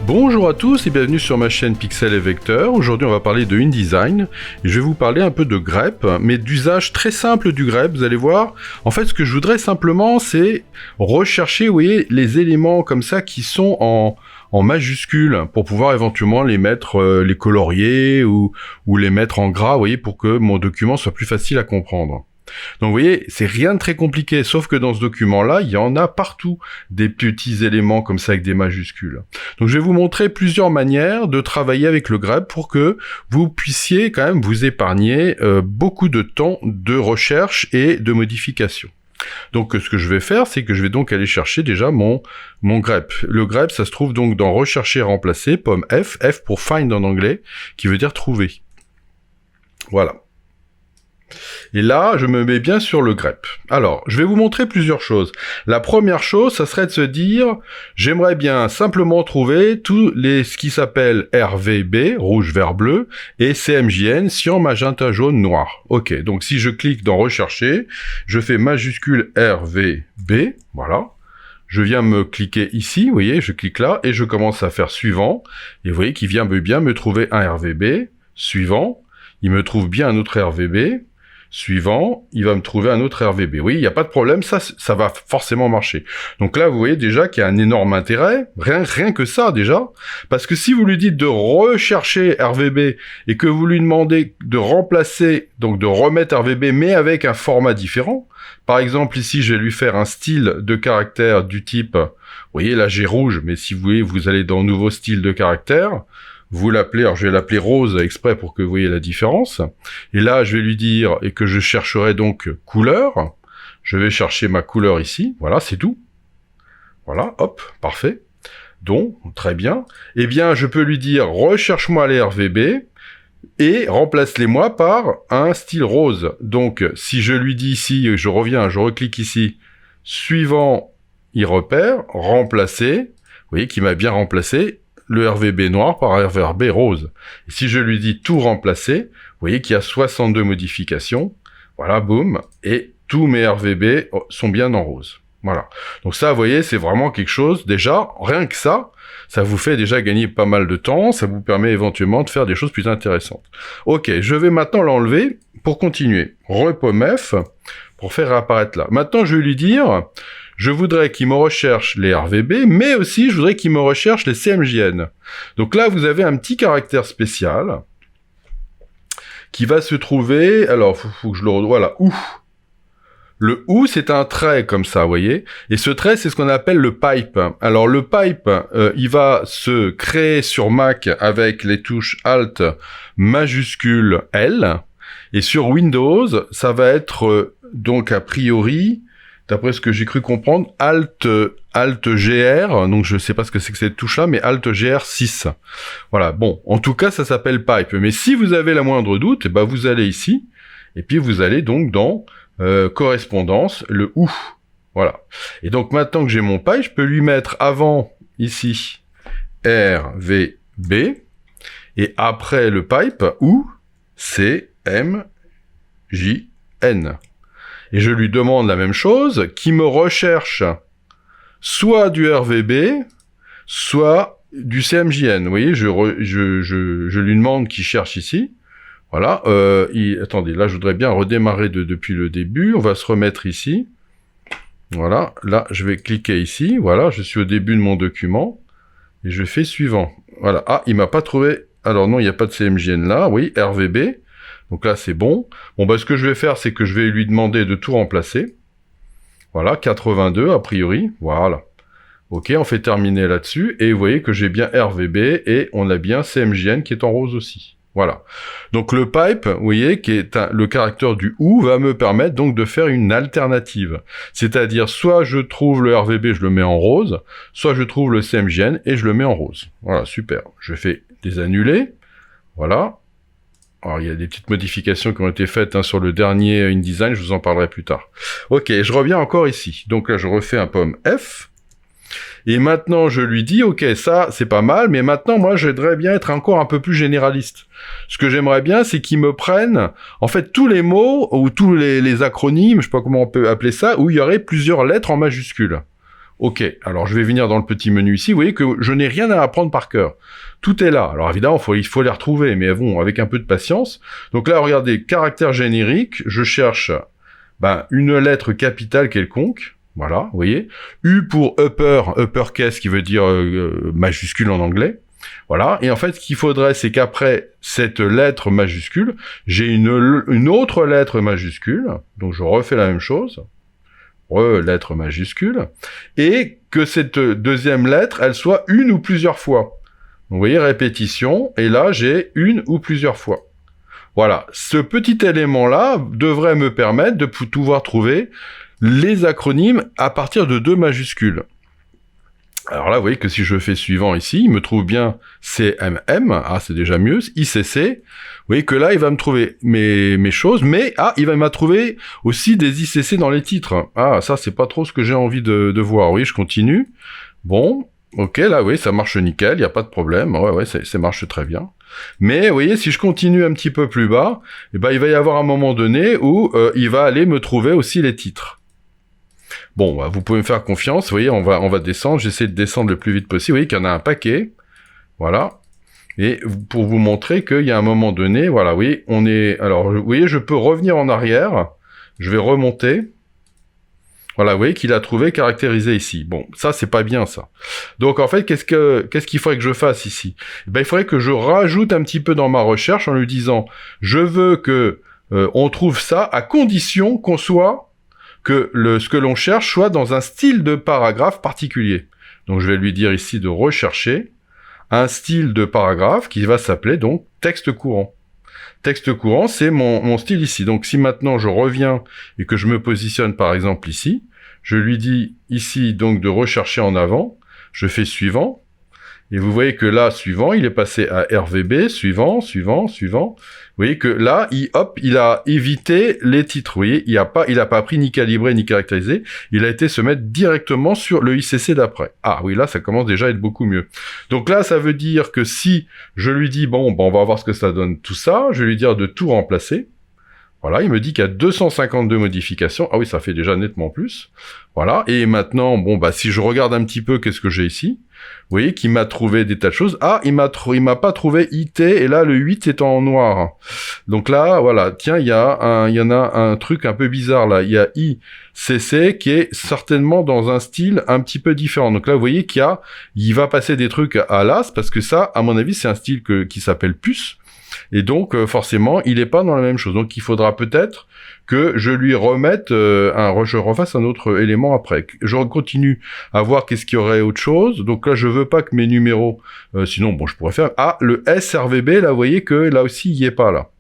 Bonjour à tous et bienvenue sur ma chaîne Pixel et Vecteur. Aujourd'hui on va parler de InDesign et je vais vous parler un peu de grep, mais d'usage très simple du grep, vous allez voir. En fait ce que je voudrais simplement c'est rechercher, vous voyez, les éléments comme ça qui sont en majuscules pour pouvoir éventuellement les mettre, les colorier ou les mettre en gras, vous voyez, pour que mon document soit plus facile à comprendre. Donc vous voyez, c'est rien de très compliqué, sauf que dans ce document-là, il y en a partout des petits éléments comme ça avec des majuscules. Donc je vais vous montrer plusieurs manières de travailler avec le grep pour que vous puissiez quand même vous épargner beaucoup de temps de recherche et de modification. Donc ce que je vais faire, c'est que je vais donc aller chercher déjà mon grep. Le grep, ça se trouve donc dans rechercher et remplacer, pomme F, F pour find en anglais, qui veut dire trouver. Voilà. Et là, je me mets bien sur le grep. Alors, je vais vous montrer plusieurs choses. La première chose, ça serait de se dire, j'aimerais bien simplement trouver ce qui s'appelle RVB, rouge, vert, bleu, et CMJN, cyan, magenta, jaune, noir. Ok, donc si je clique dans rechercher, je fais majuscule RVB, voilà. Je viens me cliquer ici, vous voyez, je clique là, et je commence à faire suivant, et vous voyez qu'il vient bien me trouver un RVB, suivant, il me trouve bien un autre RVB, suivant, il va me trouver un autre RVB. Oui, il n'y a pas de problème, ça va forcément marcher. Donc là, vous voyez déjà qu'il y a un énorme intérêt, rien que ça déjà, parce que si vous lui dites de rechercher RVB et que vous lui demandez de remplacer, donc de remettre RVB, mais avec un format différent, par exemple ici, je vais lui faire un style de caractère du type, vous voyez là j'ai rouge, mais si vous voulez, vous allez dans nouveau style de caractère, vous l'appelez, alors je vais l'appeler rose exprès pour que vous voyez la différence. Et là, je vais lui dire, et que je chercherai donc couleur. Je vais chercher ma couleur ici. Voilà, c'est tout. Voilà, hop, parfait. Donc, très bien. Eh bien, je peux lui dire, recherche-moi les RVB et remplace-les-moi par un style rose. Donc, si je lui dis ici, je reviens, je reclique ici, suivant, il repère, remplacer. Vous voyez qu'il m'a bien remplacé le RVB noir par RVB rose. Et si je lui dis tout remplacer, vous voyez qu'il y a 62 modifications. Voilà, boum. Et tous mes RVB sont bien en rose. Voilà. Donc ça, vous voyez, c'est vraiment quelque chose, déjà, rien que ça vous fait déjà gagner pas mal de temps, ça vous permet éventuellement de faire des choses plus intéressantes. Ok, je vais maintenant l'enlever pour continuer. Repom F, pour faire apparaître là. Maintenant, je vais lui dire, je voudrais qu'il me recherche les RVB, mais aussi je voudrais qu'il me recherche les CMJN. Donc là, vous avez un petit caractère spécial qui va se trouver, alors, faut que je le redouble, voilà, OU. Le OU, c'est un trait comme ça, vous voyez. Et ce trait, c'est ce qu'on appelle le pipe. Alors le pipe, il va se créer sur Mac avec les touches Alt majuscule L. Et sur Windows, ça va être donc a priori, d'après ce que j'ai cru comprendre, Alt GR, donc je sais pas ce que c'est que cette touche-là, mais Alt GR 6. Voilà, bon, en tout cas, ça s'appelle Pipe. Mais si vous avez la moindre doute, eh ben, vous allez ici, et puis vous allez donc dans correspondance, le OU. Voilà. Et donc maintenant que j'ai mon Pipe, je peux lui mettre avant, ici, RVB, et après le Pipe, OU, CMJN. Et je lui demande la même chose, qui me recherche soit du RVB, soit du CMJN. Vous voyez, je lui demande qu'il cherche ici. Voilà. Attendez, là, je voudrais bien redémarrer depuis le début. On va se remettre ici. Voilà. Là, je vais cliquer ici. Voilà, je suis au début de mon document. Et je fais suivant. Voilà. Ah, il m'a pas trouvé. Alors non, il n'y a pas de CMJN là. Oui, RVB. Donc là, c'est bon. Bon, bah, ce que je vais faire, c'est que je vais lui demander de tout remplacer. Voilà, 82, a priori. Voilà. Ok, on fait terminer là-dessus. Et vous voyez que j'ai bien RVB et on a bien CMJN qui est en rose aussi. Voilà. Donc le pipe, vous voyez, qui est le caractère du OU, va me permettre donc de faire une alternative. C'est-à-dire, soit je trouve le RVB, je le mets en rose, soit je trouve le CMJN et je le mets en rose. Voilà, super. Je fais des annulés. Voilà. Alors, il y a des petites modifications qui ont été faites sur le dernier InDesign, je vous en parlerai plus tard. Ok, je reviens encore ici. Donc là, je refais un pomme F. Et maintenant, je lui dis, ok, ça, c'est pas mal, mais maintenant, moi, j'aimerais bien être encore un peu plus généraliste. Ce que j'aimerais bien, c'est qu'ils me prennent, en fait, tous les mots, ou tous les acronymes, je sais pas comment on peut appeler ça, où il y aurait plusieurs lettres en majuscules. Vous Ok, alors je vais venir dans le petit menu ici, vous voyez que je n'ai rien à apprendre par cœur. Tout est là. Alors évidemment, il faut les retrouver, mais bon, avec un peu de patience. Donc là, regardez, caractère générique, je cherche une lettre capitale quelconque. Voilà, vous voyez. U pour uppercase qui veut dire majuscule en anglais. Voilà, et en fait, ce qu'il faudrait, c'est qu'après cette lettre majuscule, j'ai une autre lettre majuscule. Donc je refais la même chose. Lettre majuscule. Et que cette deuxième lettre, elle soit une ou plusieurs fois. Vous voyez, répétition, et là, j'ai une ou plusieurs fois. Voilà, ce petit élément-là devrait me permettre de pouvoir trouver les acronymes à partir de 2 majuscules. Alors là, vous voyez que si je fais suivant ici, il me trouve bien CMM, c'est déjà mieux, ICC, vous voyez que là, il va me trouver mes choses, mais il va me trouver aussi des ICC dans les titres. Ça, c'est pas trop ce que j'ai envie de voir. Oui, je continue. Bon, ok, là, oui, ça marche nickel, il n'y a pas de problème. Ouais, ça marche très bien. Mais, vous voyez, si je continue un petit peu plus bas, il va y avoir un moment donné où il va aller me trouver aussi les titres. Bon, vous pouvez me faire confiance, vous voyez, on va descendre, j'essaie de descendre le plus vite possible, vous voyez qu'il y en a un paquet, voilà, et pour vous montrer qu'il y a un moment donné, voilà, oui, alors, vous voyez, je peux revenir en arrière, je vais remonter, voilà, vous voyez qu'il a trouvé caractérisé ici. Bon, ça, c'est pas bien, ça. Donc, en fait, qu'est-ce qu'il faudrait que je fasse ici? Il faudrait que je rajoute un petit peu dans ma recherche en lui disant, je veux que on trouve ça à condition qu'on soit que ce que l'on cherche soit dans un style de paragraphe particulier. Donc je vais lui dire ici de rechercher un style de paragraphe qui va s'appeler donc texte courant. Texte courant, c'est mon style ici. Donc si maintenant je reviens et que je me positionne par exemple ici, je lui dis ici donc de rechercher en avant, je fais suivant, et vous voyez que là, suivant, il est passé à RVB, suivant. Vous voyez que là, il a évité les titres. Vous voyez, il a pas pris ni calibré ni caractérisé. Il a été se mettre directement sur le ICC d'après. Oui, là, ça commence déjà à être beaucoup mieux. Donc là, ça veut dire que si je lui dis, on va voir ce que ça donne tout ça, je vais lui dire de tout remplacer. Voilà, il me dit qu'il y a 252 modifications. Oui, ça fait déjà nettement plus. Voilà, et maintenant, si je regarde un petit peu, qu'est-ce que j'ai ici? Vous voyez qu'il m'a trouvé des tas de choses. Il m'a pas trouvé IT, et là, le 8 est en noir. Donc là, voilà, tiens, il y en a un truc un peu bizarre, là. Il y a ICC qui est certainement dans un style un petit peu différent. Donc là, vous voyez il va passer des trucs à l'as, parce que ça, à mon avis, c'est un style qui s'appelle puce. Et donc, forcément, il n'est pas dans la même chose. Donc, il faudra peut-être que je lui remette je refasse un autre élément après. Je continue à voir qu'est-ce qu'il y aurait autre chose. Donc là, je veux pas que mes numéros... sinon, je pourrais faire... le SRVB, là, vous voyez que là aussi, il n'y est pas, là.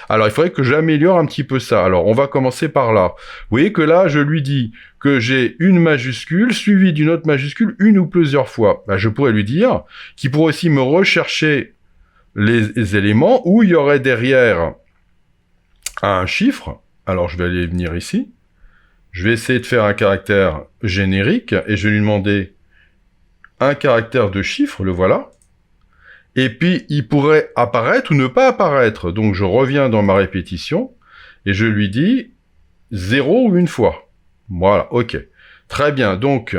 Alors, il faudrait que j'améliore un petit peu ça. Alors, on va commencer par là. Vous voyez que là, je lui dis que j'ai une majuscule suivie d'une autre majuscule une ou plusieurs fois. Je pourrais lui dire qu'il pourrait aussi me rechercher les éléments où il y aurait derrière un chiffre. Alors, je vais aller venir ici. Je vais essayer de faire un caractère générique et je vais lui demander un caractère de chiffre, le voilà. Et puis, il pourrait apparaître ou ne pas apparaître. Donc, je reviens dans ma répétition et je lui dis 0 ou une fois. Voilà, ok. Très bien. Donc,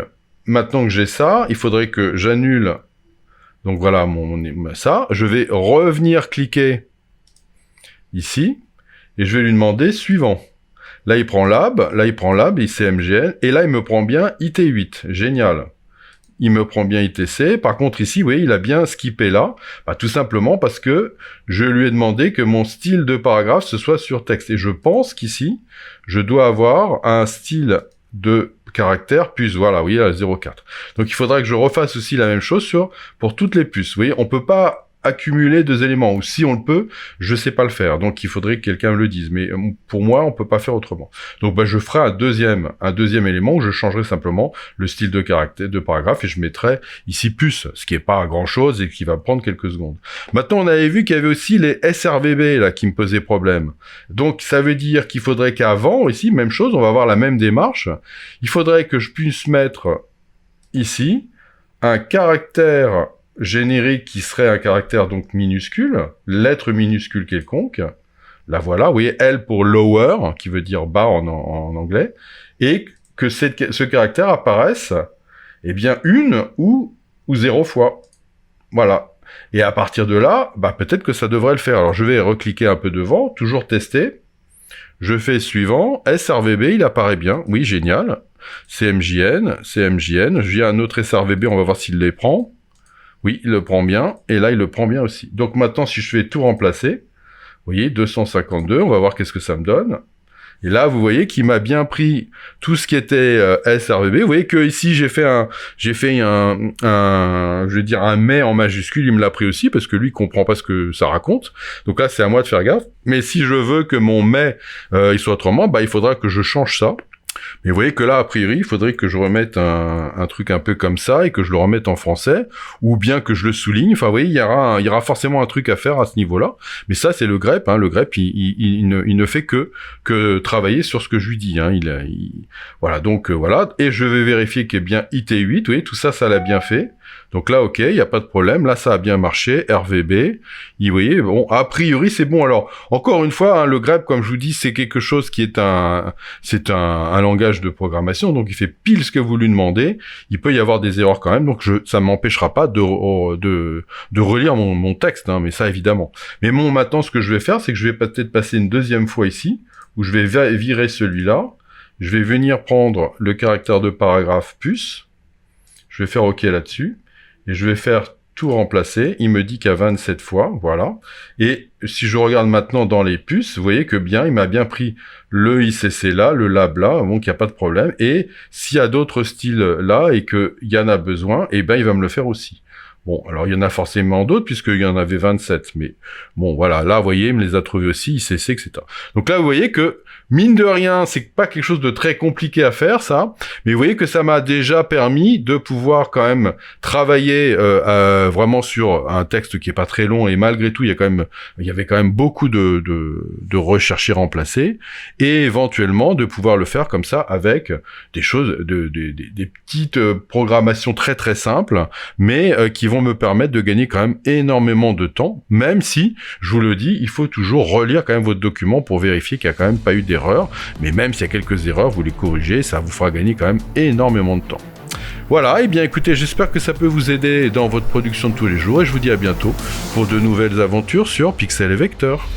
maintenant que j'ai ça, il faudrait que j'annule. Donc voilà ça. Je vais revenir cliquer ici et je vais lui demander suivant. Là, il prend lab, ICMGN, et là, il me prend bien IT8. Génial. Il me prend bien ITC. Par contre, ici, vous voyez, il a bien skippé là. Tout simplement parce que je lui ai demandé que mon style de paragraphe, ce soit sur texte. Et je pense qu'ici, je dois avoir un style de caractère puce. Voilà, vous voyez, là, 0,4. Donc, il faudra que je refasse aussi la même chose pour toutes les puces. Vous voyez, on peut pas accumuler 2 éléments, ou si on le peut, je sais pas le faire, donc il faudrait que quelqu'un me le dise, mais pour moi, on peut pas faire autrement. Donc je ferai un deuxième élément où je changerai simplement le style de caractère, de paragraphe, et je mettrai ici puce, ce qui est pas grand chose et qui va prendre quelques secondes. Maintenant, on avait vu qu'il y avait aussi les SRVB, là, qui me posaient problème. Donc, ça veut dire qu'il faudrait qu'avant, ici, même chose, on va avoir la même démarche, il faudrait que je puisse mettre ici un caractère générique qui serait un caractère donc minuscule, lettre minuscule quelconque, la voilà, vous voyez, L pour lower, qui veut dire bas en anglais, et que ce caractère apparaisse eh bien une ou 0 fois. Voilà. Et à partir de là, peut-être que ça devrait le faire. Alors je vais recliquer un peu devant, toujours tester. Je fais suivant, SRVB, il apparaît bien. Oui, génial. CMJN. J'ai un autre SRVB, on va voir s'il les prend. Oui, il le prend bien. Et là, il le prend bien aussi. Donc maintenant, si je fais tout remplacer, vous voyez, 252, on va voir qu'est-ce que ça me donne. Et là, vous voyez qu'il m'a bien pris tout ce qui était SRVB. Vous voyez que ici j'ai fait un, je vais dire un mais en majuscule. Il me l'a pris aussi parce que lui il comprend pas ce que ça raconte. Donc là, c'est à moi de faire gaffe. Mais si je veux que mon mais il soit autrement, il faudra que je change ça. Mais vous voyez que là, a priori, il faudrait que je remette un truc un peu comme ça et que je le remette en français, ou bien que je le souligne. Enfin, vous voyez, il y aura forcément un truc à faire à ce niveau-là. Mais ça, c'est le grep. Le grep, il ne fait que travailler sur ce que je lui dis. Voilà, donc voilà. Et je vais vérifier qu'il est bien IT8. Vous voyez, tout ça, ça l'a bien fait. Donc là, ok, il n'y a pas de problème. Là, ça a bien marché. RVB. Vous voyez, bon, a priori, c'est bon. Alors, encore une fois, le grep, comme je vous dis, c'est quelque chose qui est un langage de programmation. Donc, il fait pile ce que vous lui demandez. Il peut y avoir des erreurs quand même. Donc, ça m'empêchera pas de relire mon texte, mais ça, évidemment. Mais bon, maintenant, ce que je vais faire, c'est que je vais peut-être passer une deuxième fois ici, où je vais virer celui-là. Je vais venir prendre le caractère de paragraphe puce. Je vais faire OK là-dessus. Et je vais faire tout remplacer. Il me dit qu'il y a 27 fois, voilà. Et si je regarde maintenant dans les puces, vous voyez que bien, il m'a bien pris le ICC là, le lab là, donc il n'y a pas de problème. Et s'il y a d'autres styles là et qu'il y en a besoin, il va me le faire aussi. Bon, alors il y en a forcément d'autres puisqu'il y en avait 27, mais bon, voilà, là, vous voyez, il me les a trouvés aussi, ICC, etc. Donc là, vous voyez que, mine de rien, c'est pas quelque chose de très compliqué à faire, ça, mais vous voyez que ça m'a déjà permis de pouvoir quand même travailler vraiment sur un texte qui est pas très long, et malgré tout, il y avait quand même beaucoup de recherches et remplacés, et éventuellement de pouvoir le faire comme ça avec des choses, des petites programmations très très simples, mais qui vont me permettre de gagner quand même énormément de temps, même si, je vous le dis, il faut toujours relire quand même votre document pour vérifier qu'il n'y a quand même pas eu d'erreur, mais même s'il y a quelques erreurs, vous les corrigez, ça vous fera gagner quand même énormément de temps. Voilà, et bien écoutez, j'espère que ça peut vous aider dans votre production de tous les jours, et je vous dis à bientôt pour de nouvelles aventures sur Pixel et Vecteur.